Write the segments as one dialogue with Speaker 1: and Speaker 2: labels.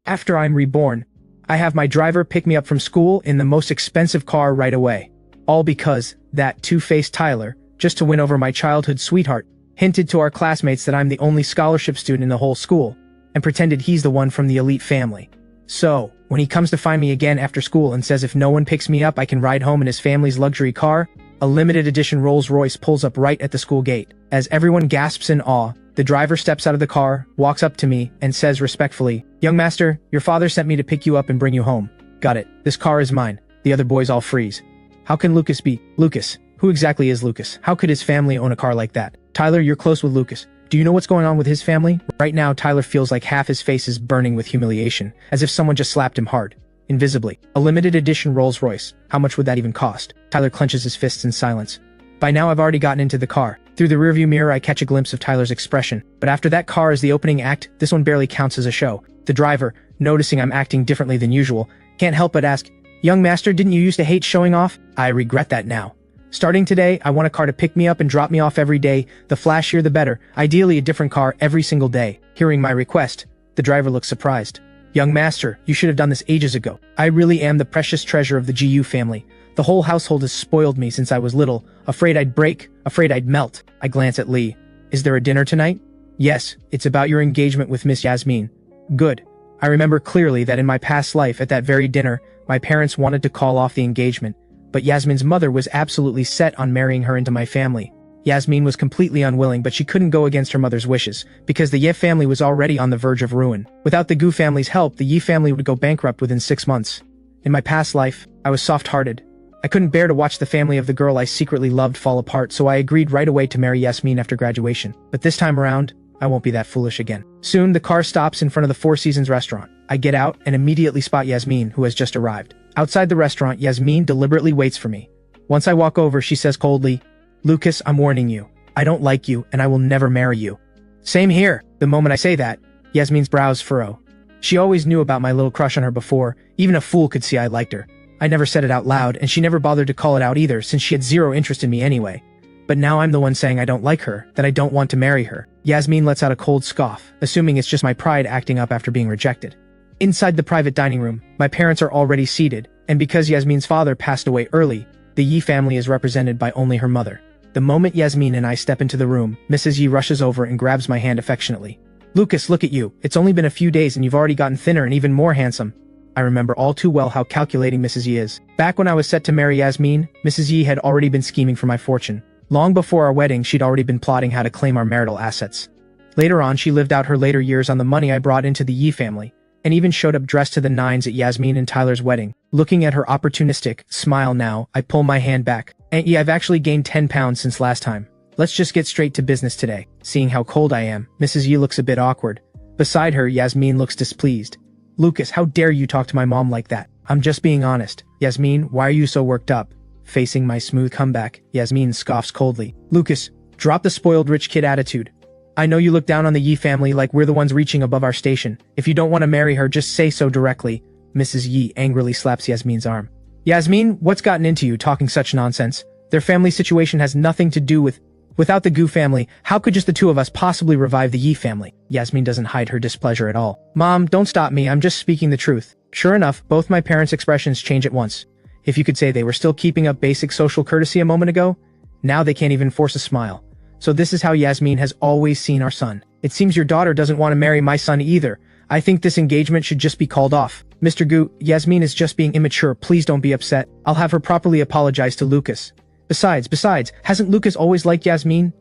Speaker 1: After I'm reborn, I have my driver pick me up from school in the most expensive car right away. All because that two-faced Tyler, just to win over my childhood sweetheart, hinted to our classmates that I'm the only scholarship student in the whole school, and pretended he's the one from the elite family. So, when he comes to find me again after school and says if no one picks me up I can ride home in his family's luxury car, a limited edition Rolls-Royce pulls up right at the school gate. As everyone gasps in awe, the driver steps out of the car, walks up to me, and says respectfully, "Young master, your father sent me to pick you up and bring you home." Got it. This car is mine. The other boys all freeze. How can Lucas be? Lucas? Who exactly is Lucas? How could his family own a car like that? Tyler, you're close with Lucas. Do you know what's going on with his family? Right now, Tyler feels like half his face is burning with humiliation, as if someone just slapped him hard. Invisibly. A limited edition Rolls-Royce. How much would that even cost? Tyler clenches his fists in silence. By now I've already gotten into the car. Through the rearview mirror I catch a glimpse of Tyler's expression. But after that car is the opening act, this one barely counts as a show. The driver, noticing I'm acting differently than usual, can't help but ask, "Young master, didn't you used to hate showing off?" I regret that now. Starting today, I want a car to pick me up and drop me off every day. The flashier the better. Ideally a different car every single day. Hearing my request, the driver looks surprised. "Young master, you should have done this ages ago. I really am the precious treasure of the GU family. The whole household has spoiled me since I was little. Afraid I'd break, afraid I'd melt." I glance at Lee. "Is there a dinner tonight?" "Yes, it's about your engagement with Miss Yasmin." "Good." I remember clearly that in my past life at that very dinner, my parents wanted to call off the engagement, but Yasmin's mother was absolutely set on marrying her into my family. Yasmin was completely unwilling, but she couldn't go against her mother's wishes, because the Ye family was already on the verge of ruin. Without the Gu family's help, the Yi family would go bankrupt within 6 months. In my past life, I was soft-hearted. I couldn't bear to watch the family of the girl I secretly loved fall apart, so I agreed right away to marry Yasmin after graduation. But this time around, I won't be that foolish again. Soon, the car stops in front of the Four Seasons restaurant. I get out and immediately spot Yasmin, who has just arrived. Outside the restaurant, Yasmin deliberately waits for me. Once I walk over, she says coldly, "Lucas, I'm warning you. I don't like you, and I will never marry you." Same here. The moment I say that, Yasmin's brows furrow. She always knew about my little crush on her before. Even a fool could see I liked her. I never said it out loud, and she never bothered to call it out either, since she had zero interest in me anyway. But now I'm the one saying I don't like her, that I don't want to marry her. Yasmin lets out a cold scoff, assuming it's just my pride acting up after being rejected. Inside the private dining room, my parents are already seated, and because Yasmin's father passed away early, the Yi family is represented by only her mother. The moment Yasmin and I step into the room, Mrs. Yi rushes over and grabs my hand affectionately. "Lucas, look at you. It's only been a few days and you've already gotten thinner and even more handsome." I remember all too well how calculating Mrs. Yi is. Back when I was set to marry Yasmin, Mrs. Yi had already been scheming for my fortune. Long before our wedding, she'd already been plotting how to claim our marital assets. Later on, she lived out her later years on the money I brought into the Yi family, and even showed up dressed to the nines at Yasmin and Tyler's wedding. Looking at her opportunistic smile now, I pull my hand back. "Aunt Yi, I've actually gained 10 pounds since last time. Let's just get straight to business today." Seeing how cold I am, Mrs. Yi looks a bit awkward. Beside her, Yasmin looks displeased. "Lucas, how dare you talk to my mom like that? I'm just being honest." "Yasmin, why are you so worked up?" Facing my smooth comeback, Yasmin scoffs coldly. "Lucas, drop the spoiled rich kid attitude. I know you look down on the Yi family like we're the ones reaching above our station. If you don't want to marry her, just say so directly." Mrs. Yi angrily slaps Yasmin's arm. "Yasmin, what's gotten into you talking such nonsense? Their family situation has nothing to do with... Without the Gu family, how could just the two of us possibly revive the Yi family?" Yasmin doesn't hide her displeasure at all. "Mom, don't stop me, I'm just speaking the truth." Sure enough, both my parents' expressions change at once. If you could say they were still keeping up basic social courtesy a moment ago, now they can't even force a smile. "So this is how Yasmin has always seen our son. It seems your daughter doesn't want to marry my son either. I think this engagement should just be called off." "Mr. Gu, Yasmin is just being immature, please don't be upset. I'll have her properly apologize to Lucas. Besides, hasn't Lucas always liked Yasmin?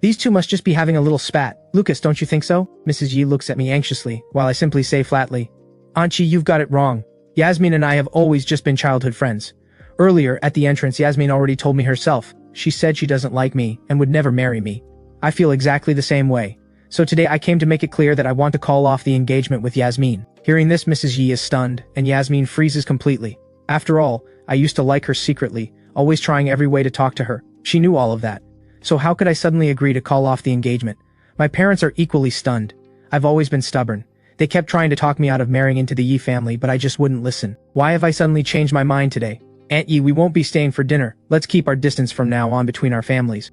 Speaker 1: These two must just be having a little spat. Lucas, don't you think so?" Mrs. Yi looks at me anxiously, while I simply say flatly, "Aunt Yi, you've got it wrong. Yasmin and I have always just been childhood friends. Earlier, at the entrance, Yasmin already told me herself. She said she doesn't like me, and would never marry me. I feel exactly the same way. So today I came to make it clear that I want to call off the engagement with Yasmin." Hearing this, Mrs. Yi is stunned, and Yasmin freezes completely. After all, I used to like her secretly, always trying every way to talk to her. She knew all of that. So how could I suddenly agree to call off the engagement? My parents are equally stunned. I've always been stubborn. They kept trying to talk me out of marrying into the Yi family, but I just wouldn't listen. Why have I suddenly changed my mind today? "Aunt Yi, we won't be staying for dinner. Let's keep our distance from now on between our families."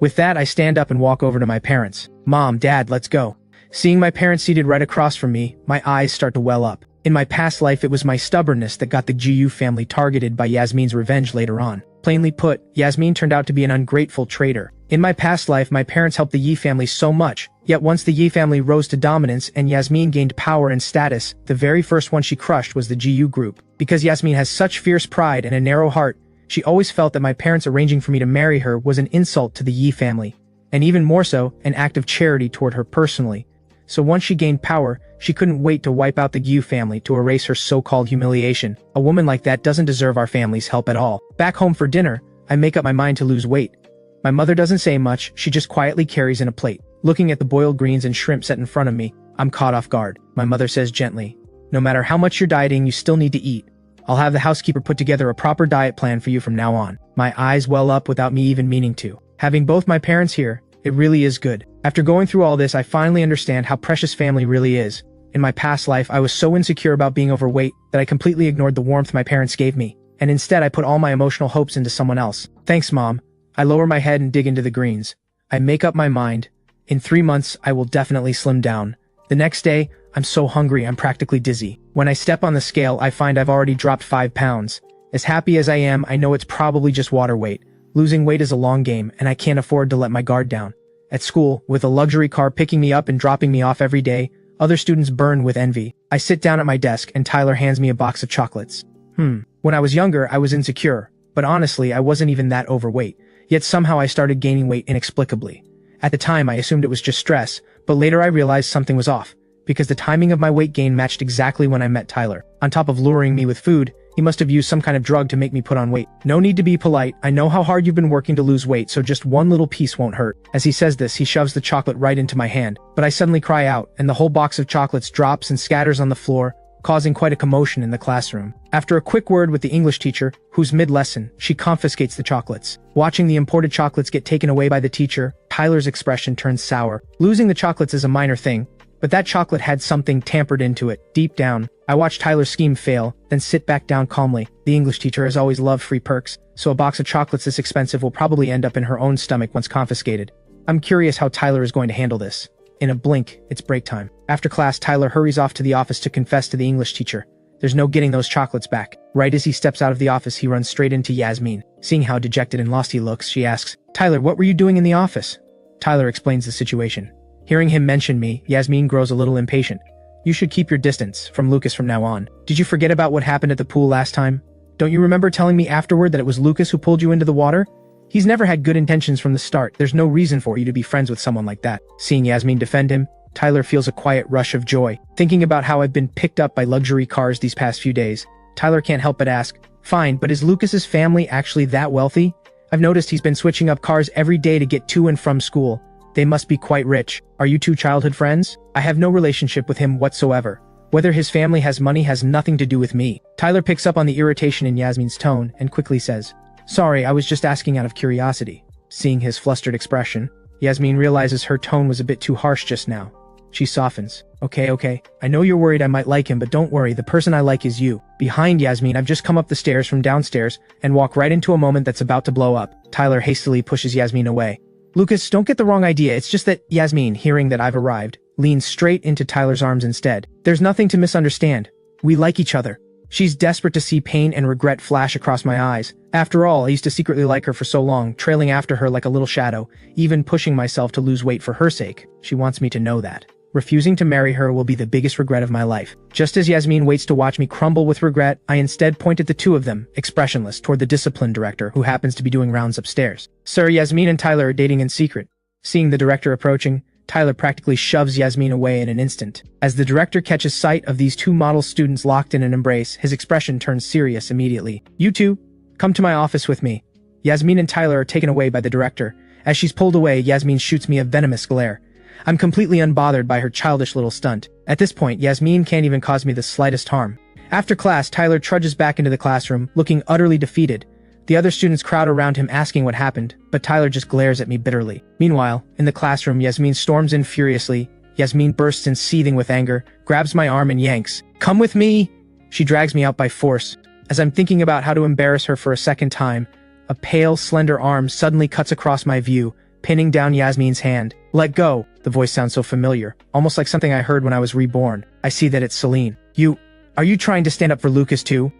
Speaker 1: With that, I stand up and walk over to my parents. "Mom, Dad, let's go." Seeing my parents seated right across from me, my eyes start to well up. In my past life, it was my stubbornness that got the GU family targeted by Yasmin's revenge later on. Plainly put, Yasmin turned out to be an ungrateful traitor. In my past life, my parents helped the Yi family so much, yet once the Yi family rose to dominance and Yasmin gained power and status, the very first one she crushed was the GU group. Because Yasmin has such fierce pride and a narrow heart, she always felt that my parents arranging for me to marry her was an insult to the Yi family, and even more so, an act of charity toward her personally. So once she gained power, she couldn't wait to wipe out the Gu family to erase her so-called humiliation. A woman like that doesn't deserve our family's help at all. Back home for dinner, I make up my mind to lose weight. My mother doesn't say much, she just quietly carries in a plate. Looking at the boiled greens and shrimp set in front of me, I'm caught off guard. My mother says gently, "No matter how much you're dieting, you still need to eat. I'll have the housekeeper put together a proper diet plan for you from now on." My eyes well up without me even meaning to. Having both my parents here, it really is good. After going through all this, I finally understand how precious family really is. In my past life, I was so insecure about being overweight that I completely ignored the warmth my parents gave me, and instead I put all my emotional hopes into someone else. Thanks, Mom. I lower my head and dig into the greens. I make up my mind. In 3 months, I will definitely slim down. The next day, I'm so hungry I'm practically dizzy. When I step on the scale, I find I've already dropped 5 pounds. As happy as I am, I know it's probably just water weight. Losing weight is a long game, and I can't afford to let my guard down. At school, with a luxury car picking me up and dropping me off every day, other students burn with envy. I sit down at my desk and Tyler hands me a box of chocolates. When I was younger, I was insecure, but honestly, I wasn't even that overweight. Yet somehow I started gaining weight inexplicably. At the time, I assumed it was just stress, but later I realized something was off, because the timing of my weight gain matched exactly when I met Tyler. On top of luring me with food, he must have used some kind of drug to make me put on weight. No need to be polite, I know how hard you've been working to lose weight, so just one little piece won't hurt. As he says this, he shoves the chocolate right into my hand, but I suddenly cry out, and the whole box of chocolates drops and scatters on the floor, causing quite a commotion in the classroom. After a quick word with the English teacher, who's mid-lesson, she confiscates the chocolates. Watching the imported chocolates get taken away by the teacher, Tyler's expression turns sour. Losing the chocolates is a minor thing, but that chocolate had something tampered into it. Deep down, I watch Tyler's scheme fail, then sit back down calmly. The English teacher has always loved free perks, so a box of chocolates this expensive will probably end up in her own stomach once confiscated. I'm curious how Tyler is going to handle this. In a blink, it's break time. After class, Tyler hurries off to the office to confess to the English teacher. There's no getting those chocolates back. Right as he steps out of the office, he runs straight into Yasmin. Seeing how dejected and lost he looks, she asks, "Tyler, what were you doing in the office?" Tyler explains the situation. Hearing him mention me, Yasmin grows a little impatient. "You should keep your distance from Lucas from now on. Did you forget about what happened at the pool last time? Don't you remember telling me afterward that it was Lucas who pulled you into the water? He's never had good intentions from the start. There's no reason for you to be friends with someone like that." Seeing Yasmin defend him, Tyler feels a quiet rush of joy. Thinking about how I've been picked up by luxury cars these past few days, Tyler can't help but ask, "Fine, but is Lucas's family actually that wealthy? I've noticed he's been switching up cars every day to get to and from school. They must be quite rich. Are you two childhood friends? I have no relationship with him whatsoever. Whether his family has money has nothing to do with me." Tyler picks up on the irritation in Yasmin's tone and quickly says, "Sorry, I was just asking out of curiosity." Seeing his flustered expression, Yasmin realizes her tone was a bit too harsh just now. She softens. Okay, I know you're worried I might like him, but don't worry, the person I like is you." Behind Yasmin, I've just come up the stairs from downstairs and walk right into a moment that's about to blow up. Tyler hastily pushes Yasmin away. "Lucas, don't get the wrong idea, it's just that," Yasmin, hearing that I've arrived, leans straight into Tyler's arms instead. "There's nothing to misunderstand. We like each other." She's desperate to see pain and regret flash across my eyes. After all, I used to secretly like her for so long, trailing after her like a little shadow, even pushing myself to lose weight for her sake. She wants me to know that. Refusing to marry her will be the biggest regret of my life. Just as Yasmin waits to watch me crumble with regret, I instead point at the two of them, expressionless, toward the discipline director, who happens to be doing rounds upstairs. "Sir, Yasmin and Tyler are dating in secret." Seeing the director approaching, Tyler practically shoves Yasmin away in an instant. As the director catches sight of these two model students locked in an embrace, his expression turns serious immediately. "You two, come to my office with me." Yasmin and Tyler are taken away by the director. As she's pulled away, Yasmin shoots me a venomous glare. I'm completely unbothered by her childish little stunt. At this point, Yasmin can't even cause me the slightest harm. After class, Tyler trudges back into the classroom, looking utterly defeated. The other students crowd around him asking what happened, but Tyler just glares at me bitterly. Meanwhile, in the classroom, Yasmin storms in furiously. Yasmin bursts in seething with anger, grabs my arm and yanks. "Come with me!" She drags me out by force. As I'm thinking about how to embarrass her for a second time, a pale, slender arm suddenly cuts across my view, pinning down Yasmin's hand. Let go. The voice sounds so familiar, almost like something I heard when I was reborn. I see that it's Celine. Are you trying to stand up for Lucas too?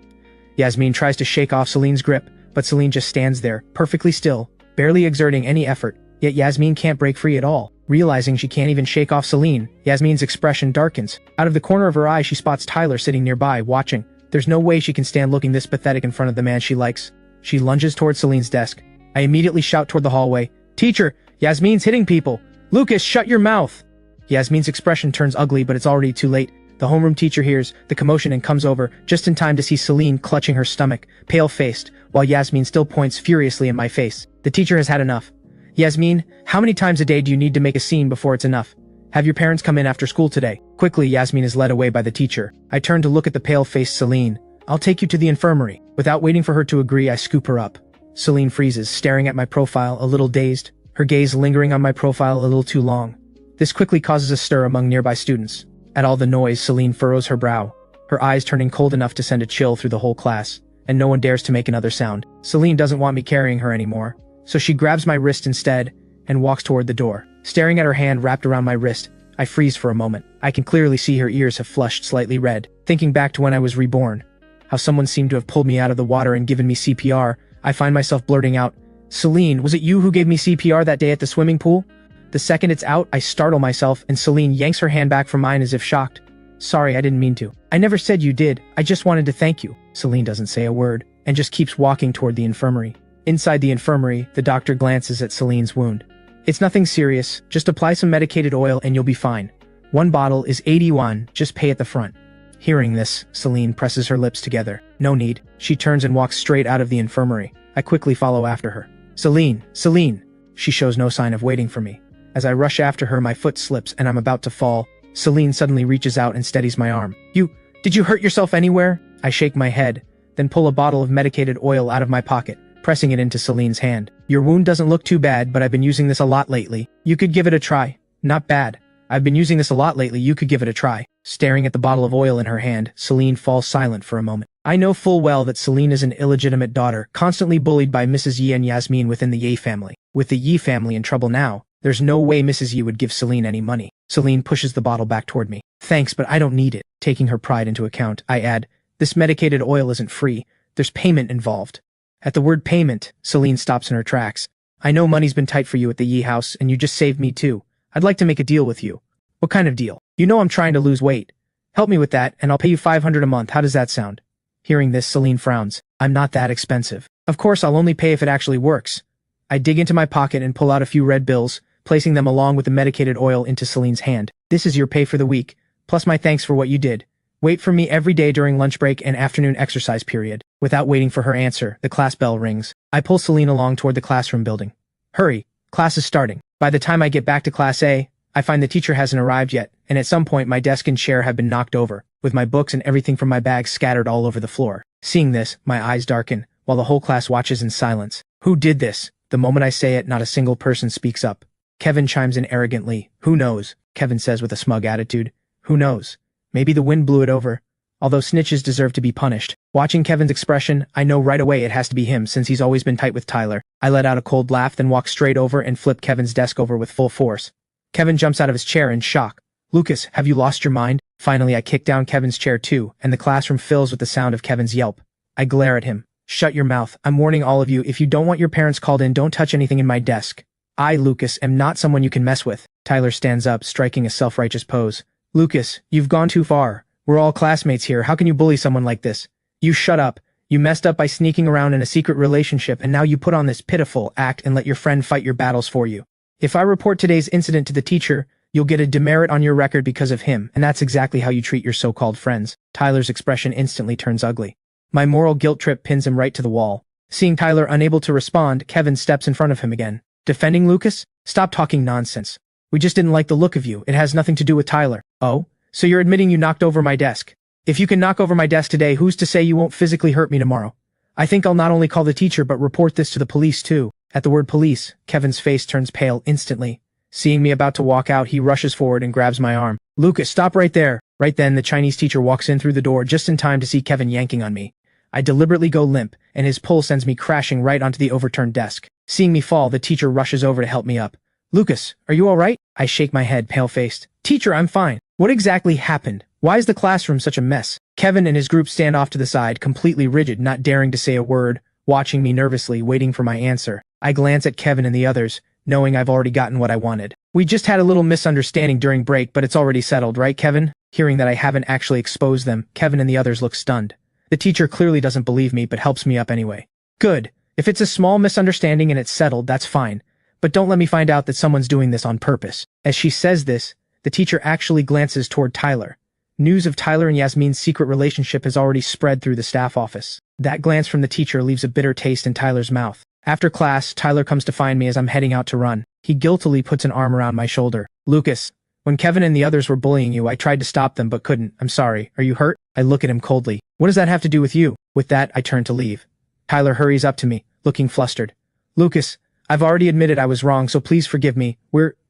Speaker 1: Yasmin tries to shake off Celine's grip, but Celine just stands there, perfectly still, barely exerting any effort. Yet Yasmin can't break free at all. Realizing she can't even shake off Celine, Yasmin's expression darkens. Out of the corner of her eye, she spots Tyler sitting nearby, watching. There's no way she can stand looking this pathetic in front of the man she likes. She lunges towards Celine's desk. I immediately shout toward the hallway. Teacher, Yasmin's hitting people. Lucas, shut your mouth. Yasmin's expression turns ugly, but it's already too late. The homeroom teacher hears the commotion and comes over, just in time to see Celine clutching her stomach, pale-faced, while Yasmin still points furiously in my face. The teacher has had enough. Yasmin, how many times a day do you need to make a scene before it's enough? Have your parents come in after school today? Quickly, Yasmin is led away by the teacher. I turn to look at the pale-faced Celine. I'll take you to the infirmary. Without waiting for her to agree, I scoop her up. Celine freezes, staring at my profile, a little dazed, her gaze lingering on my profile a little too long. This quickly causes a stir among nearby students. At all the noise, Celine furrows her brow, her eyes turning cold enough to send a chill through the whole class, and no one dares to make another sound. Celine doesn't want me carrying her anymore, so she grabs my wrist instead and walks toward the door. Staring at her hand wrapped around my wrist, I freeze for a moment. I can clearly see her ears have flushed slightly red. Thinking back to when I was reborn, how someone seemed to have pulled me out of the water and given me CPR, I find myself blurting out, Celine, was it you who gave me CPR that day at the swimming pool? The second it's out, I startle myself and Celine yanks her hand back from mine as if shocked. Sorry, I didn't mean to. I never said you did. I just wanted to thank you. Celine doesn't say a word and just keeps walking toward the infirmary. Inside the infirmary, the doctor glances at Celine's wound. It's nothing serious. Just apply some medicated oil and you'll be fine. One bottle is 81. Just pay at the front. Hearing this, Celine presses her lips together. No need. She turns and walks straight out of the infirmary. I quickly follow after her. Celine! She shows no sign of waiting for me. As I rush after her, my foot slips and I'm about to fall. Celine suddenly reaches out and steadies my arm. Did you hurt yourself anywhere? I shake my head, then pull a bottle of medicated oil out of my pocket, pressing it into Celine's hand. Your wound doesn't look too bad, but I've been using this a lot lately. You could give it a try. Not bad. I've been using this a lot lately. You could give it a try. Staring at the bottle of oil in her hand, Celine falls silent for a moment. I know full well that Celine is an illegitimate daughter, constantly bullied by Mrs. Yi and Yasmin within the Yi family. With the Yi family in trouble now, there's no way Mrs. Yi would give Celine any money. Celine pushes the bottle back toward me. Thanks, but I don't need it. Taking her pride into account, I add, this medicated oil isn't free. There's payment involved. At the word payment, Celine stops in her tracks. I know money's been tight for you at the Yi house, and you just saved me too. I'd like to make a deal with you. What kind of deal? You know I'm trying to lose weight. Help me with that, and I'll pay you $500 a month. How does that sound? Hearing this, Celine frowns. I'm not that expensive. Of course, I'll only pay if it actually works. I dig into my pocket and pull out a few red bills, placing them along with the medicated oil into Celine's hand. This is your pay for the week, plus my thanks for what you did. Wait for me every day during lunch break and afternoon exercise period. Without waiting for her answer, the class bell rings. I pull Celine along toward the classroom building. Hurry, class is starting. By the time I get back to class A, I find the teacher hasn't arrived yet, and at some point my desk and chair have been knocked over, with my books and everything from my bag scattered all over the floor. Seeing this, my eyes darken, while the whole class watches in silence. Who did this? The moment I say it, not a single person speaks up. Kevin chimes in arrogantly. Who knows? Kevin says with a smug attitude. Who knows? Maybe the wind blew it over. Although snitches deserve to be punished. Watching Kevin's expression, I know right away it has to be him since he's always been tight with Tyler. I let out a cold laugh, then walk straight over and flip Kevin's desk over with full force. Kevin jumps out of his chair in shock. Lucas, have you lost your mind? Finally, I kick down Kevin's chair too, and the classroom fills with the sound of Kevin's yelp. I glare at him. Shut your mouth. I'm warning all of you, if you don't want your parents called in, don't touch anything in my desk. I, Lucas, am not someone you can mess with. Tyler stands up, striking a self-righteous pose. Lucas, you've gone too far. We're all classmates here. How can you bully someone like this? You shut up. You messed up by sneaking around in a secret relationship, and now you put on this pitiful act and let your friend fight your battles for you. If I report today's incident to the teacher, you'll get a demerit on your record because of him, and that's exactly how you treat your so-called friends. Tyler's expression instantly turns ugly. My moral guilt trip pins him right to the wall. Seeing Tyler unable to respond, Kevin steps in front of him again. Defending Lucas? Stop talking nonsense. We just didn't like the look of you. It has nothing to do with Tyler. Oh? So you're admitting you knocked over my desk? If you can knock over my desk today, who's to say you won't physically hurt me tomorrow? I think I'll not only call the teacher but report this to the police too. At the word police, Kevin's face turns pale instantly. Seeing me about to walk out, he rushes forward and grabs my arm. Lucas, stop right there. Right then, the Chinese teacher walks in through the door just in time to see Kevin yanking on me. I deliberately go limp, and his pull sends me crashing right onto the overturned desk. Seeing me fall, the teacher rushes over to help me up. Lucas, are you alright? I shake my head, pale-faced. Teacher, I'm fine. What exactly happened? Why is the classroom such a mess? Kevin and his group stand off to the side, completely rigid, not daring to say a word, watching me nervously, waiting for my answer. I glance at Kevin and the others, knowing I've already gotten what I wanted. We just had a little misunderstanding during break, but it's already settled, right, Kevin? Hearing that I haven't actually exposed them, Kevin and the others look stunned. The teacher clearly doesn't believe me, but helps me up anyway. Good. If it's a small misunderstanding and it's settled, that's fine. But don't let me find out that someone's doing this on purpose. As she says this, the teacher actually glances toward Tyler. News of Tyler and Yasmin's secret relationship has already spread through the staff office. That glance from the teacher leaves a bitter taste in Tyler's mouth. After class, Tyler comes to find me as I'm heading out to run. He guiltily puts an arm around my shoulder. Lucas, when Kevin and the others were bullying you, I tried to stop them but couldn't. I'm sorry. Are you hurt? I look at him coldly. What does that have to do with you? With that, I turn to leave. Tyler hurries up to me, looking flustered. Lucas, I've already admitted I was wrong, so please forgive me.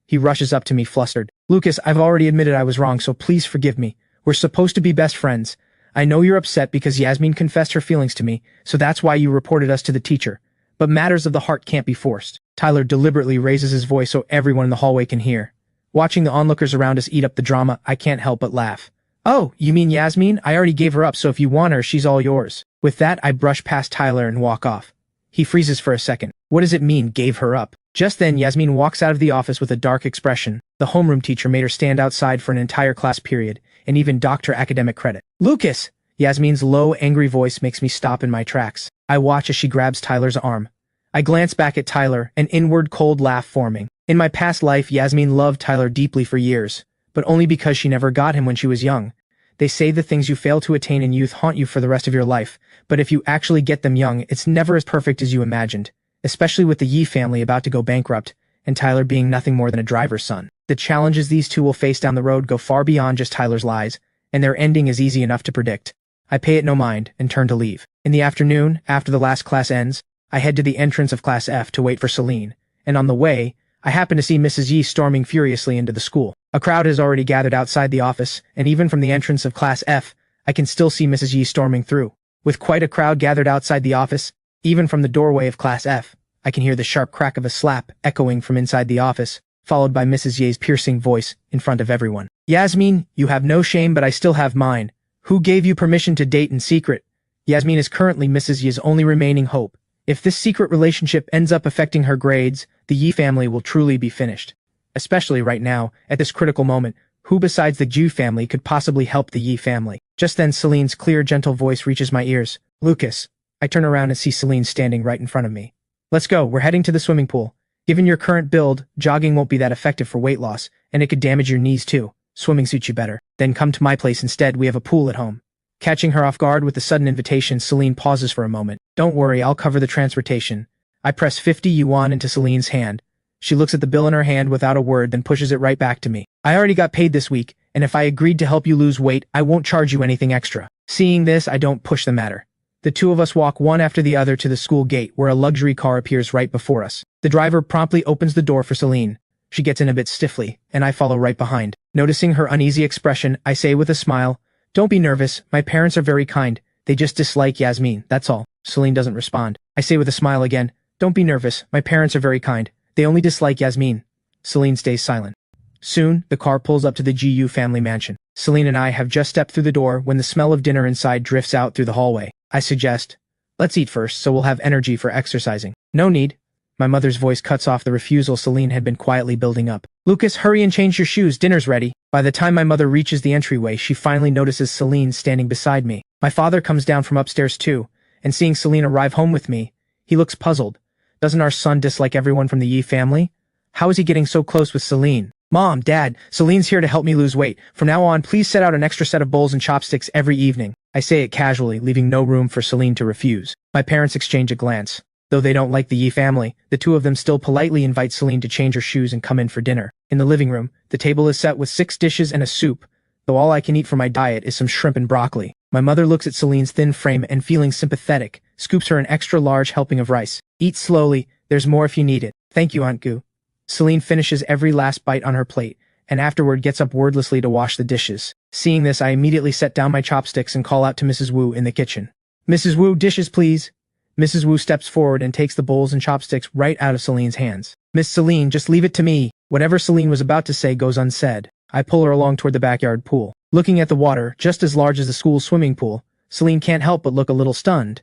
Speaker 1: He rushes up to me, flustered. Lucas, I've already admitted I was wrong, so please forgive me. We're supposed to be best friends. I know you're upset because Yasmin confessed her feelings to me, so that's why you reported us to the teacher. But matters of the heart can't be forced. Tyler deliberately raises his voice so everyone in the hallway can hear. Watching the onlookers around us eat up the drama, I can't help but laugh. Oh, you mean Yasmin? I already gave her up, so if you want her, she's all yours. With that, I brush past Tyler and walk off. He freezes for a second. What does it mean, gave her up? Just then, Yasmin walks out of the office with a dark expression. The homeroom teacher made her stand outside for an entire class period, and even docked her academic credit. Lucas! Yasmin's low, angry voice makes me stop in my tracks. I watch as she grabs Tyler's arm. I glance back at Tyler, an inward cold laugh forming. In my past life, Yasmin loved Tyler deeply for years, but only because she never got him when she was young. They say the things you fail to attain in youth haunt you for the rest of your life, but if you actually get them young, it's never as perfect as you imagined, especially with the Yi family about to go bankrupt, and Tyler being nothing more than a driver's son. The challenges these two will face down the road go far beyond just Tyler's lies, and their ending is easy enough to predict. I pay it no mind, and turn to leave. In the afternoon, after the last class ends, I head to the entrance of Class F to wait for Celine, and on the way, I happen to see Mrs. Yi storming furiously into the school. A crowd has already gathered outside the office, and even from the entrance of Class F, I can still see Mrs. Yi storming through. With quite a crowd gathered outside the office, even from the doorway of Class F, I can hear the sharp crack of a slap echoing from inside the office, followed by Mrs. Yi's piercing voice in front of everyone. Yasmin, you have no shame, but I still have mine. Who gave you permission to date in secret? Yasmin is currently Mrs. Yi's only remaining hope. If this secret relationship ends up affecting her grades, the Yi family will truly be finished. Especially right now, at this critical moment, who besides the Ju family could possibly help the Yi family? Just then Celine's clear, gentle voice reaches my ears. Lucas. I turn around and see Celine standing right in front of me. Let's go, we're heading to the swimming pool. Given your current build, jogging won't be that effective for weight loss, and it could damage your knees too. Swimming suits you better. Then come to my place instead, we have a pool at home. Catching her off guard with the sudden invitation, Celine pauses for a moment. Don't worry, I'll cover the transportation. I press 50 yuan into Celine's hand. She looks at the bill in her hand without a word, then pushes it right back to me. I already got paid this week, and if I agreed to help you lose weight, I won't charge you anything extra. Seeing this, I don't push the matter. The two of us walk one after the other to the school gate, where a luxury car appears right before us. The driver promptly opens the door for Celine. She gets in a bit stiffly, and I follow right behind. Noticing her uneasy expression, I say with a smile, "Don't be nervous, my parents are very kind. They just dislike Yasmin, that's all." Celine doesn't respond. I say with a smile again, "Don't be nervous, my parents are very kind. They only dislike Yasmin." Celine stays silent. Soon, the car pulls up to the GU family mansion. Celine and I have just stepped through the door when the smell of dinner inside drifts out through the hallway. I suggest, "Let's eat first so we'll have energy for exercising." "No need." My mother's voice cuts off the refusal Celine had been quietly building up. "Lucas, hurry and change your shoes, dinner's ready." By the time my mother reaches the entryway, she finally notices Celine standing beside me. My father comes down from upstairs too, and seeing Celine arrive home with me, he looks puzzled. Doesn't our son dislike everyone from the Yi family? How is he getting so close with Celine? "Mom, Dad, Celine's here to help me lose weight. From now on, please set out an extra set of bowls and chopsticks every evening." I say it casually, leaving no room for Celine to refuse. My parents exchange a glance. Though they don't like the Yi family, the two of them still politely invite Celine to change her shoes and come in for dinner. In the living room, the table is set with 6 dishes and a soup, though all I can eat for my diet is some shrimp and broccoli. My mother looks at Celine's thin frame and, feeling sympathetic, scoops her an extra large helping of rice. "Eat slowly, there's more if you need it." "Thank you, Aunt Gu." Celine finishes every last bite on her plate, and afterward gets up wordlessly to wash the dishes. Seeing this, I immediately set down my chopsticks and call out to Mrs. Wu in the kitchen. "Mrs. Wu, dishes please." Mrs. Wu steps forward and takes the bowls and chopsticks right out of Celine's hands. Miss Celine, just leave it to me. Whatever Celine was about to say goes unsaid. I pull her along toward the backyard pool. Looking at the water, just as large as the school swimming pool, Celine can't help but look a little stunned.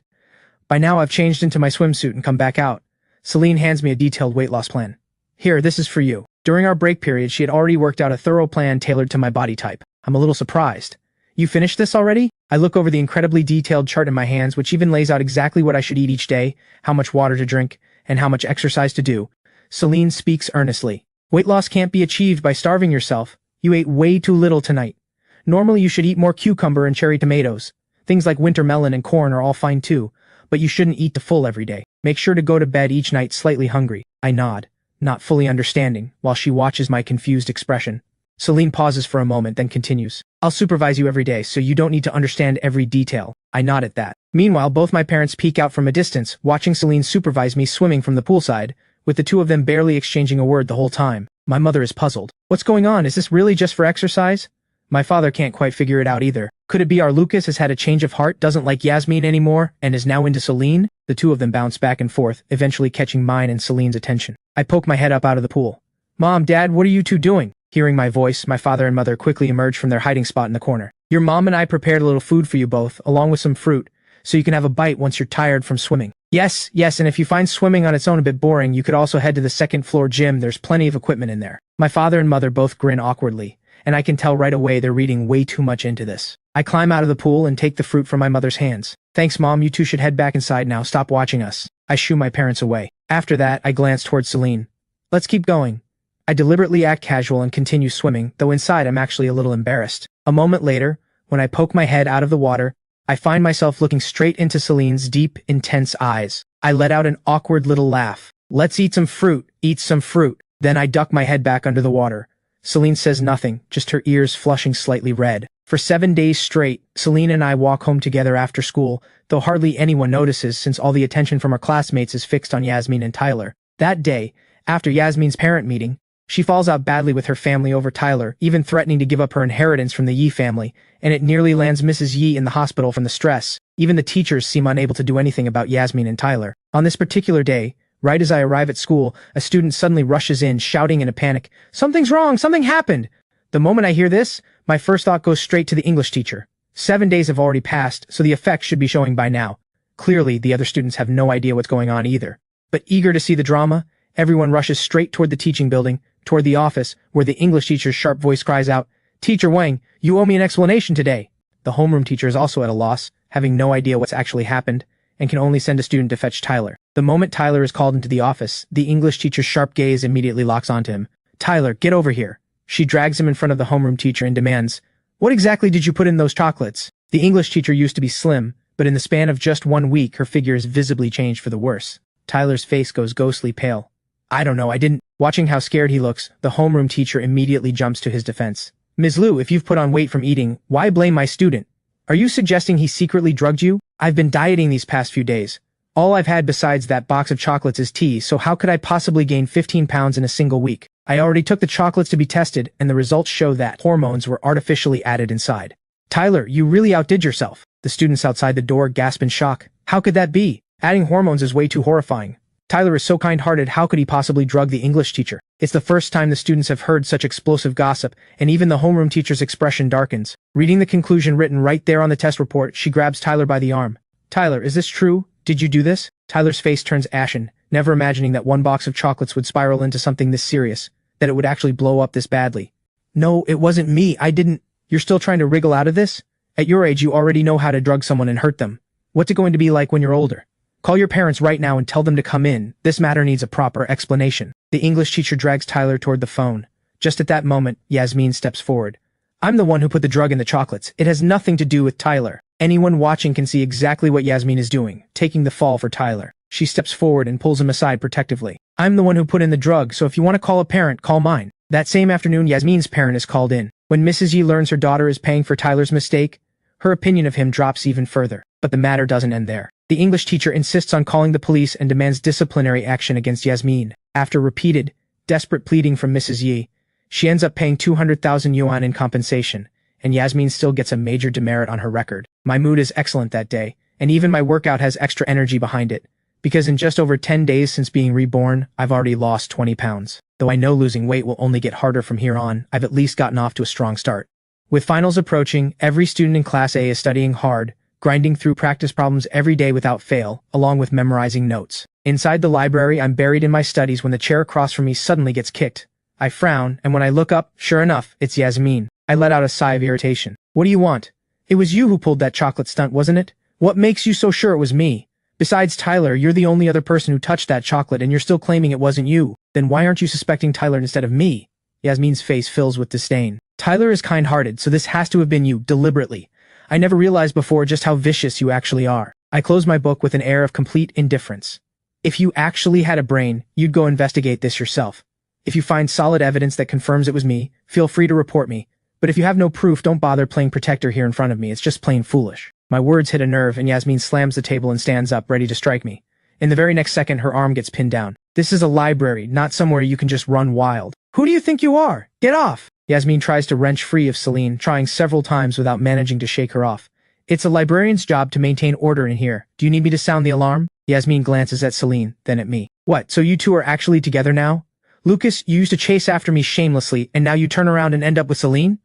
Speaker 1: By now I've changed into my swimsuit and come back out. Celine hands me a detailed weight loss plan. Here, this is for you. During our break period, she had already worked out a thorough plan tailored to my body type. I'm a little surprised. You finished this already? I look over the incredibly detailed chart in my hands, which even lays out exactly what I should eat each day, how much water to drink, and how much exercise to do. Celine speaks earnestly. Weight loss can't be achieved by starving yourself. You ate way too little tonight. Normally you should eat more cucumber and cherry tomatoes. Things like winter melon and corn are all fine too, but you shouldn't eat the full every day. Make sure to go to bed each night slightly hungry. I nod, not fully understanding, while she watches my confused expression. Celine pauses for a moment, then continues. I'll supervise you every day, so you don't need to understand every detail. I nod at that. Meanwhile, both my parents peek out from a distance, watching Celine supervise me swimming from the poolside, with the two of them barely exchanging a word the whole time. My mother is puzzled. What's going on? Is this really just for exercise? My father can't quite figure it out either. Could it be our Lucas has had a change of heart, doesn't like Yasmin anymore, and is now into Celine? The two of them bounce back and forth, eventually catching mine and Celine's attention. I poke my head up out of the pool. Mom, Dad, what are you two doing? Hearing my voice, my father and mother quickly emerge from their hiding spot in the corner. Your mom and I prepared a little food for you both, along with some fruit, so you can have a bite once you're tired from swimming. Yes, and if you find swimming on its own a bit boring, you could also head to the second floor gym. There's plenty of equipment in there. My father and mother both grin awkwardly, and I can tell right away they're reading way too much into this. I climb out of the pool and take the fruit from my mother's hands. Thanks, Mom, you two should head back inside now. Stop watching us. I shoo my parents away. After that, I glance towards Celine. Let's keep going. I deliberately act casual and continue swimming, though inside I'm actually a little embarrassed. A moment later, when I poke my head out of the water, I find myself looking straight into Celine's deep, intense eyes. I let out an awkward little laugh. Let's eat some fruit. Then I duck my head back under the water. Celine says nothing, just her ears flushing slightly red. For 7 days straight, Celine and I walk home together after school, though hardly anyone notices since all the attention from our classmates is fixed on Yasmin and Tyler. That day, after Yasmin's parent meeting, she falls out badly with her family over Tyler, even threatening to give up her inheritance from the Yi family, and it nearly lands Mrs. Yi in the hospital from the stress. Even the teachers seem unable to do anything about Yasmin and Tyler. On this particular day, right as I arrive at school, a student suddenly rushes in, shouting in a panic, "Something's wrong! Something happened!" The moment I hear this, my first thought goes straight to the English teacher. 7 days have already passed, so the effects should be showing by now. Clearly, the other students have no idea what's going on either. But eager to see the drama, everyone rushes straight toward the teaching building, toward the office, where the English teacher's sharp voice cries out, "Teacher Wang, you owe me an explanation today." The homeroom teacher is also at a loss, having no idea what's actually happened, and can only send a student to fetch Tyler. The moment Tyler is called into the office, the English teacher's sharp gaze immediately locks onto him. "Tyler, get over here." She drags him in front of the homeroom teacher and demands, "What exactly did you put in those chocolates?" The English teacher used to be slim, but in the span of just 1 week, her figure has visibly changed for the worse. Tyler's face goes ghostly pale. "I don't know, I didn't." Watching how scared he looks, the homeroom teacher immediately jumps to his defense. "Ms. Liu, if you've put on weight from eating, why blame my student? Are you suggesting he secretly drugged you? I've been dieting these past few days. All I've had besides that box of chocolates is tea, so how could I possibly gain 15 pounds in a single week? I already took the chocolates to be tested, and the results show that hormones were artificially added inside." "Tyler, you really outdid yourself." The students outside the door gasp in shock. "How could that be? Adding hormones is way too horrifying. Tyler is so kind-hearted, how could he possibly drug the English teacher?" It's the first time the students have heard such explosive gossip, and even the homeroom teacher's expression darkens. Reading the conclusion written right there on the test report, she grabs Tyler by the arm. "Tyler, is this true? Did you do this?" Tyler's face turns ashen, never imagining that 1 box of chocolates would spiral into something this serious, that it would actually blow up this badly. "No, it wasn't me, I didn't." "You're still trying to wriggle out of this? At your age, you already know how to drug someone and hurt them. What's it going to be like when you're older? Call your parents right now and tell them to come in. This matter needs a proper explanation." The English teacher drags Tyler toward the phone. Just at that moment, Yasmin steps forward. "I'm the one who put the drug in the chocolates. It has nothing to do with Tyler." Anyone watching can see exactly what Yasmin is doing, taking the fall for Tyler. She steps forward and pulls him aside protectively. "I'm the one who put in the drug, so if you want to call a parent, call mine." That same afternoon, Yasmin's parent is called in. When Mrs. Yi learns her daughter is paying for Tyler's mistake, her opinion of him drops even further. But the matter doesn't end there. The English teacher insists on calling the police and demands disciplinary action against Yasmin. After repeated, desperate pleading from Mrs. Yi, she ends up paying 200,000 yuan in compensation, and Yasmin still gets a major demerit on her record. My mood is excellent that day, and even my workout has extra energy behind it. Because in just over 10 days since being reborn, I've already lost 20 pounds. Though I know losing weight will only get harder from here on, I've at least gotten off to a strong start. With finals approaching, every student in Class A is studying hard, grinding through practice problems every day without fail, along with memorizing notes. Inside the library, I'm buried in my studies when the chair across from me suddenly gets kicked. I frown, and when I look up, sure enough, it's Yasmin. I let out a sigh of irritation. What do you want? It was you who pulled that chocolate stunt, wasn't it? What makes you so sure it was me? Besides Tyler, you're the only other person who touched that chocolate and you're still claiming it wasn't you. Then why aren't you suspecting Tyler instead of me? Yasmin's face fills with disdain. Tyler is kind-hearted, so this has to have been you, deliberately. I never realized before just how vicious you actually are. I close my book with an air of complete indifference. If you actually had a brain, you'd go investigate this yourself. If you find solid evidence that confirms it was me, feel free to report me. But if you have no proof, don't bother playing protector here in front of me, it's just plain foolish. My words hit a nerve and Yasmin slams the table and stands up, ready to strike me. In the very next second, her arm gets pinned down. This is a library, not somewhere you can just run wild. Who do you think you are? Get off! Yasmin tries to wrench free of Celine, trying several times without managing to shake her off. It's a librarian's job to maintain order in here. Do you need me to sound the alarm? Yasmin glances at Celine, then at me. What, so you two are actually together now? Lucas, you used to chase after me shamelessly, and now you turn around and end up with Celine?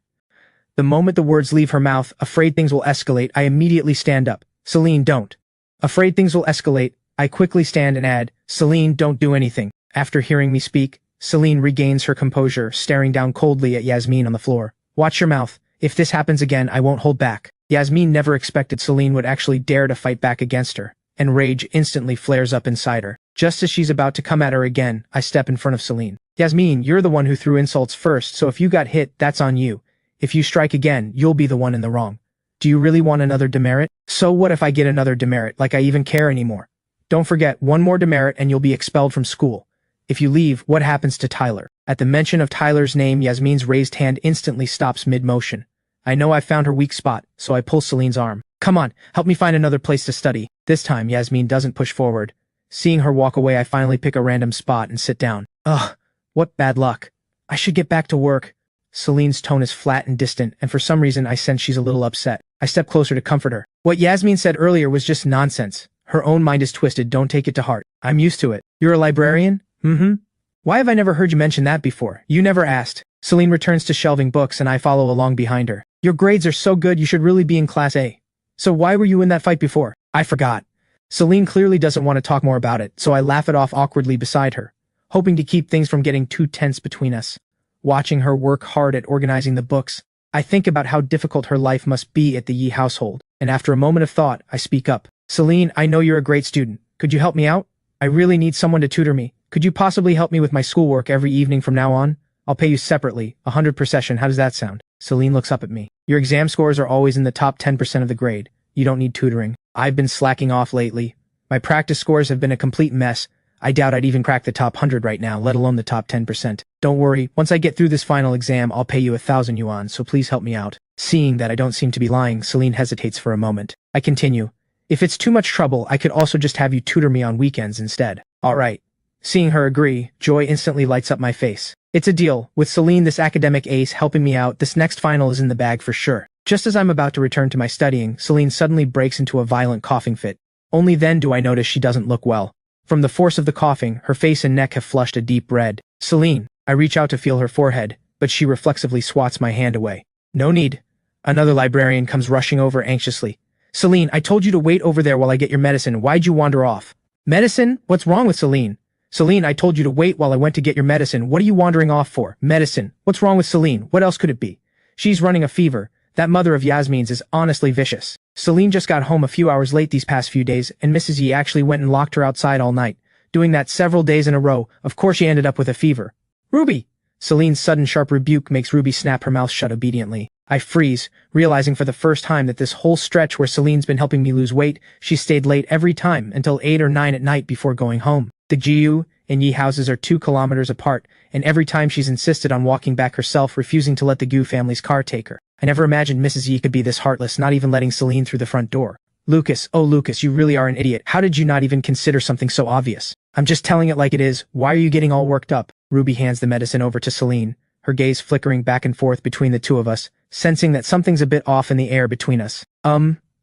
Speaker 1: The moment the words leave her mouth, afraid things will escalate, I immediately stand up. Celine, don't. Afraid things will escalate, I quickly stand and add, Celine, don't do anything. After hearing me speak, Celine regains her composure, staring down coldly at Yasmin on the floor. Watch your mouth. If this happens again, I won't hold back. Yasmin never expected Celine would actually dare to fight back against her, and rage instantly flares up inside her. Just as she's about to come at her again, I step in front of Celine. Yasmin, you're the one who threw insults first, so if you got hit, that's on you. If you strike again, you'll be the one in the wrong. Do you really want another demerit? So what if I get another demerit, like I even care anymore? Don't forget, one more demerit and you'll be expelled from school. If you leave, what happens to Tyler? At the mention of Tyler's name, Yasmin's raised hand instantly stops mid-motion. I know I found her weak spot, so I pull Celine's arm. Come on, help me find another place to study. This time, Yasmin doesn't push forward. Seeing her walk away, I finally pick a random spot and sit down. Ugh, what bad luck. I should get back to work. Celine's tone is flat and distant, and for some reason I sense she's a little upset. I step closer to comfort her. What Yasmin said earlier was just nonsense. Her own mind is twisted, don't take it to heart. I'm used to it. You're a librarian? Mm-hmm. Why have I never heard you mention that before? You never asked. Celine returns to shelving books and I follow along behind her. Your grades are so good you should really be in Class A. So why were you in that fight before? I forgot. Celine clearly doesn't want to talk more about it, so I laugh it off awkwardly beside her, hoping to keep things from getting too tense between us. Watching her work hard at organizing the books, I think about how difficult her life must be at the Yi household, and after a moment of thought, I speak up. Celine, I know you're a great student. Could you help me out? I really need someone to tutor me. Could you possibly help me with my schoolwork every evening from now on? I'll pay you separately, 100 per session. How does that sound? Celine looks up at me. Your exam scores are always in the top 10% of the grade. You don't need tutoring. I've been slacking off lately. My practice scores have been a complete mess. I doubt I'd even crack the top 100 right now, let alone the top 10%. Don't worry, once I get through this final exam, I'll pay you 1,000 yuan, so please help me out. Seeing that I don't seem to be lying, Celine hesitates for a moment. I continue. If it's too much trouble, I could also just have you tutor me on weekends instead. Alright. Seeing her agree, joy instantly lights up my face. It's a deal. With Celine, this academic ace, helping me out, this next final is in the bag for sure. Just as I'm about to return to my studying, Celine suddenly breaks into a violent coughing fit. Only then do I notice she doesn't look well. From the force of the coughing, her face and neck have flushed a deep red. Celine. I reach out to feel her forehead, but she reflexively swats my hand away. No need. Another librarian comes rushing over anxiously. Celine, I told you to wait over there while I get your medicine. Why'd you wander off? Medicine? What's wrong with Celine? Celine, I told you to wait while I went to get your medicine. What are you wandering off for? Medicine. What's wrong with Celine? What else could it be? She's running a fever. That mother of Yasmin's is honestly vicious. Celine just got home a few hours late these past few days, and Mrs. Yi actually went and locked her outside all night, doing that several days in a row. Of course she ended up with a fever. Ruby! Celine's sudden sharp rebuke makes Ruby snap her mouth shut obediently. I freeze, realizing for the first time that this whole stretch where Celine's been helping me lose weight, she stayed late every time until 8 or 9 at night before going home. The Jiu and Yi houses are 2 kilometers apart, and every time she's insisted on walking back herself, refusing to let the Gu family's car take her. I never imagined Mrs. Yi could be this heartless, not even letting Celine through the front door. Lucas, oh Lucas, you really are an idiot. How did you not even consider something so obvious? I'm just telling it like it is. Why are you getting all worked up? Ruby hands the medicine over to Celine, her gaze flickering back and forth between the two of us, sensing that something's a bit off in the air between us.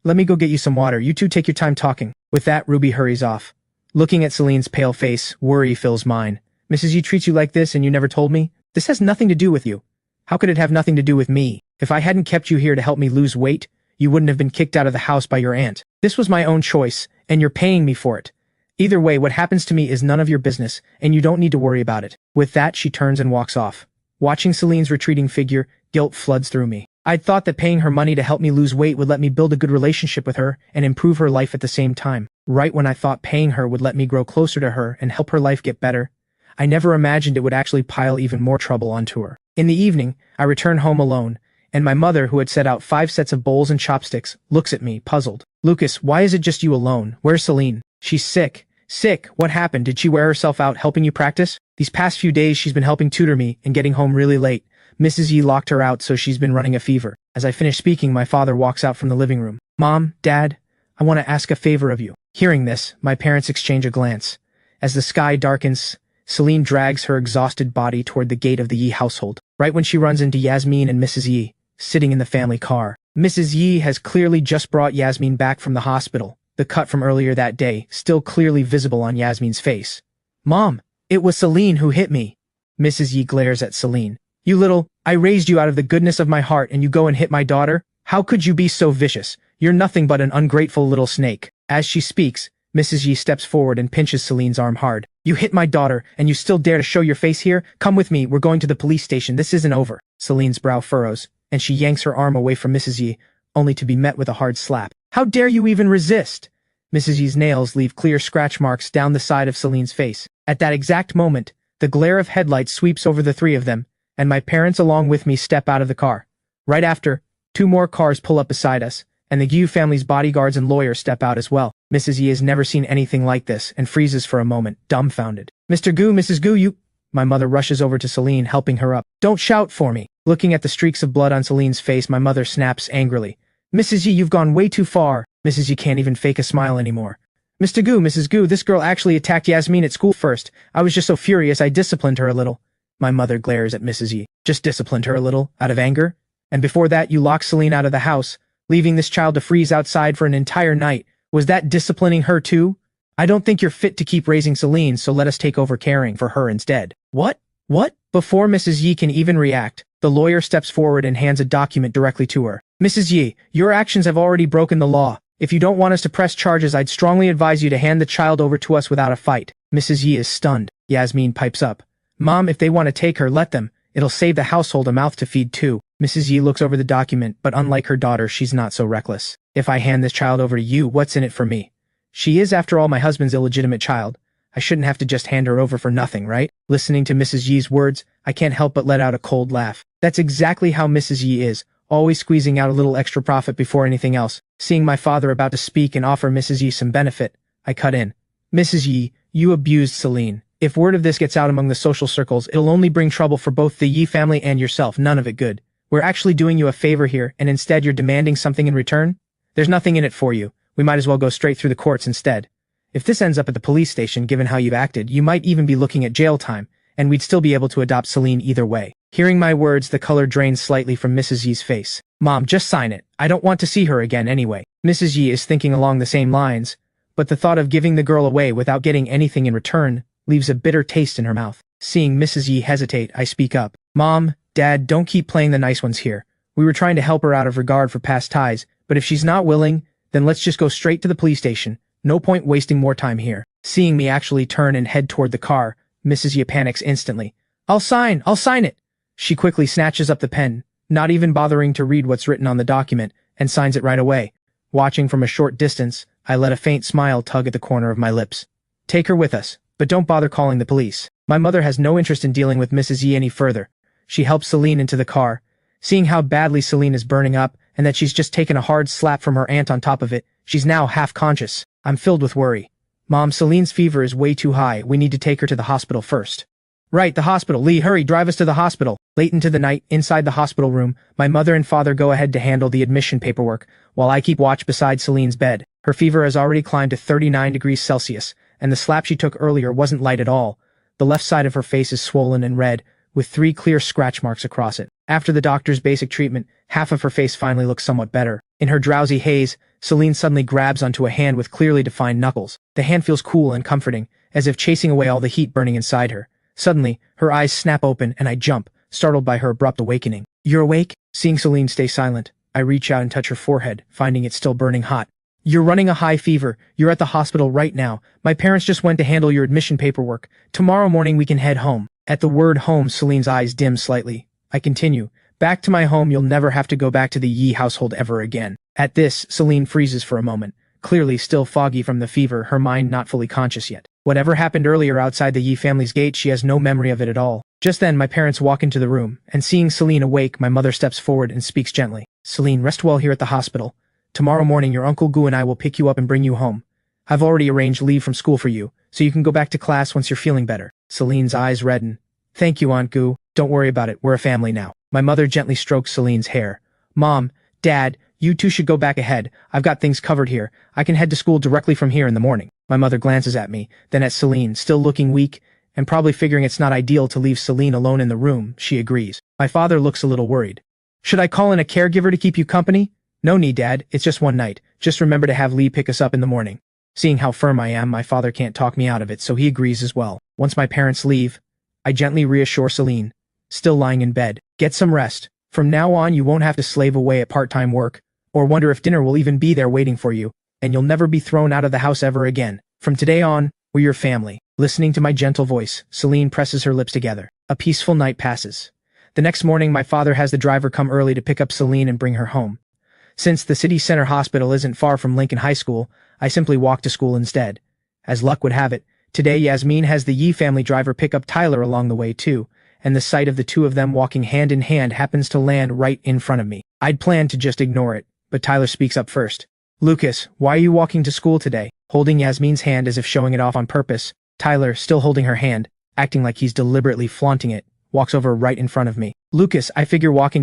Speaker 1: Let me go get you some water. You two take your time talking. With that, Ruby hurries off. Looking at Celine's pale face, worry fills mine. Mrs. Yi treats you like this and you never told me? This has nothing to do with you. How could it have nothing to do with me? If I hadn't kept you here to help me lose weight, you wouldn't have been kicked out of the house by your aunt. This was my own choice, and you're paying me for it. Either way, what happens to me is none of your business, and you don't need to worry about it. With that, she turns and walks off. Watching Celine's retreating figure, guilt floods through me. I'd thought that paying her money to help me lose weight would let me build a good relationship with her and improve her life at the same time. Right when I thought paying her would let me grow closer to her and help her life get better, I never imagined it would actually pile even more trouble onto her. In the evening, I return home alone, and my mother, who had set out 5 sets of bowls and chopsticks, looks at me, puzzled. Lucas, why is it just you alone? Where's Celine? She's sick. Sick? What happened? Did she wear herself out helping you practice? These past few days she's been helping tutor me and getting home really late. Mrs. Yi locked her out, so she's been running a fever. As I finish speaking, my father walks out from the living room. Mom, Dad, I want to ask a favor of you. Hearing this, my parents exchange a glance. As the sky darkens, Celine drags her exhausted body toward the gate of the Yi household, right when she runs into Yasmin and Mrs. Yi, sitting in the family car. Mrs. Yi has clearly just brought Yasmin back from the hospital, the cut from earlier that day still clearly visible on Yasmin's face. Mom, it was Celine who hit me. Mrs. Yi glares at Celine. You little, I raised you out of the goodness of my heart and you go and hit my daughter? How could you be so vicious? You're nothing but an ungrateful little snake. As she speaks, Mrs. Yi steps forward and pinches Celine's arm hard. You hit my daughter, and you still dare to show your face here? Come with me, we're going to the police station, this isn't over. Celine's brow furrows, and she yanks her arm away from Mrs. Yi, only to be met with a hard slap. How dare you even resist? Mrs. Yi's nails leave clear scratch marks down the side of Celine's face. At that exact moment, the glare of headlights sweeps over the 3 of them, and my parents along with me step out of the car. Right after, 2 more cars pull up beside us, and the Gu family's bodyguards and lawyers step out as well. Mrs. Yi has never seen anything like this and freezes for a moment, dumbfounded. Mr. Gu, Mrs. Gu, you... My mother rushes over to Celine, helping her up. Don't shout for me. Looking at the streaks of blood on Celine's face, my mother snaps angrily. Mrs. Yi, you've gone way too far. Mrs. Yi can't even fake a smile anymore. Mr. Gu, Mrs. Gu, this girl actually attacked Yasmin at school first. I was just so furious I disciplined her a little. My mother glares at Mrs. Yi. Just disciplined her a little, out of anger? And before that you locked Celine out of the house, leaving this child to freeze outside for an entire night. Was that disciplining her too? I don't think you're fit to keep raising Celine, so let us take over caring for her instead. What? What? Before Mrs. Yi can even react, the lawyer steps forward and hands a document directly to her. Mrs. Yi, your actions have already broken the law. If you don't want us to press charges, I'd strongly advise you to hand the child over to us without a fight. Mrs. Yi is stunned. Yasmin pipes up. Mom, if they want to take her, let them. It'll save the household a mouth to feed too. Mrs. Yi looks over the document, but unlike her daughter, she's not so reckless. If I hand this child over to you, what's in it for me? She is, after all, my husband's illegitimate child. I shouldn't have to just hand her over for nothing, right? Listening to Mrs. Yi's words, I can't help but let out a cold laugh. That's exactly how Mrs. Yi is, always squeezing out a little extra profit before anything else. Seeing my father about to speak and offer Mrs. Yi some benefit, I cut in. Mrs. Yi, you abused Celine. If word of this gets out among the social circles, it'll only bring trouble for both the Yi family and yourself, none of it good. We're actually doing you a favor here, and instead you're demanding something in return? There's nothing in it for you. We might as well go straight through the courts instead. If this ends up at the police station, given how you've acted, you might even be looking at jail time, and we'd still be able to adopt Celine either way. Hearing my words, the color drains slightly from Mrs. Yi's face. Mom, just sign it. I don't want to see her again anyway. Mrs. Yi is thinking along the same lines, but the thought of giving the girl away without getting anything in return leaves a bitter taste in her mouth. Seeing Mrs. Yi hesitate, I speak up. Mom, Dad, don't keep playing the nice ones here. We were trying to help her out of regard for past ties, but if she's not willing, then let's just go straight to the police station. No point wasting more time here. Seeing me actually turn and head toward the car, Mrs. Yi panics instantly. I'll sign it. She quickly snatches up the pen, not even bothering to read what's written on the document, and signs it right away. Watching from a short distance, I let a faint smile tug at the corner of my lips. Take her with us, but don't bother calling the police. My mother has no interest in dealing with Mrs. Yi any further. She helps Celine into the car. Seeing how badly Celine is burning up, and that she's just taken a hard slap from her aunt on top of it, she's now half-conscious. I'm filled with worry. Mom, Celine's fever is way too high. We need to take her to the hospital first. Right, the hospital. Lee, hurry, drive us to the hospital. Late into the night, inside the hospital room, my mother and father go ahead to handle the admission paperwork, while I keep watch beside Celine's bed. Her fever has already climbed to 39 degrees Celsius, and the slap she took earlier wasn't light at all. The left side of her face is swollen and red, with 3 clear scratch marks across it. After the doctor's basic treatment, half of her face finally looks somewhat better. In her drowsy haze, Celine suddenly grabs onto a hand with clearly defined knuckles. The hand feels cool and comforting, as if chasing away all the heat burning inside her. Suddenly, her eyes snap open and I jump, startled by her abrupt awakening. "You're awake?" Seeing Celine stay silent, I reach out and touch her forehead, finding it still burning hot. "You're running a high fever. You're at the hospital right now. My parents just went to handle your admission paperwork. Tomorrow morning we can head home." At the word home, Celine's eyes dim slightly. I continue. "Back to my home. You'll never have to go back to the Yi household ever again." At this, Celine freezes for a moment, clearly still foggy from the fever, her mind not fully conscious yet. Whatever happened earlier outside the Yi family's gate, she has no memory of it at all. Just then, my parents walk into the room, and seeing Celine awake, my mother steps forward and speaks gently. "Celine, rest well here at the hospital. Tomorrow morning your Uncle Gu and I will pick you up and bring you home. I've already arranged leave from school for you, so you can go back to class once you're feeling better." Celine's eyes redden. "Thank you, Aunt Gu. Don't worry about it, we're a family now." My mother gently strokes Celine's hair. "Mom, Dad, you two should go back ahead. I've got things covered here. I can head to school directly from here in the morning." My mother glances at me, then at Celine, still looking weak, and probably figuring it's not ideal to leave Celine alone in the room, she agrees. My father looks a little worried. "Should I call in a caregiver to keep you company?" "No need, Dad. It's just one night. Just remember to have Lee pick us up in the morning." Seeing how firm I am, my father can't talk me out of it, so he agrees as well. Once my parents leave, I gently reassure Celine, still lying in bed. "Get some rest. From now on you won't have to slave away at part-time work, or wonder if dinner will even be there waiting for you, and you'll never be thrown out of the house ever again. From today on, we're your family." Listening to my gentle voice, Celine presses her lips together. A peaceful night passes. The next morning my father has the driver come early to pick up Celine and bring her home. Since the city center hospital isn't far from Lincoln High School, I simply walk to school instead. As luck would have it, today Yasmin has the Yi family driver pick up Tyler along the way too, and the sight of the two of them walking hand in hand happens to land right in front of me. I'd planned to just ignore it, but Tyler speaks up first. "Lucas, why are you walking to school today?" Holding Yasmin's hand as if showing it off on purpose, Tyler, still holding her hand, acting like he's deliberately flaunting it, walks over right in front of me. "Lucas, I figure walking to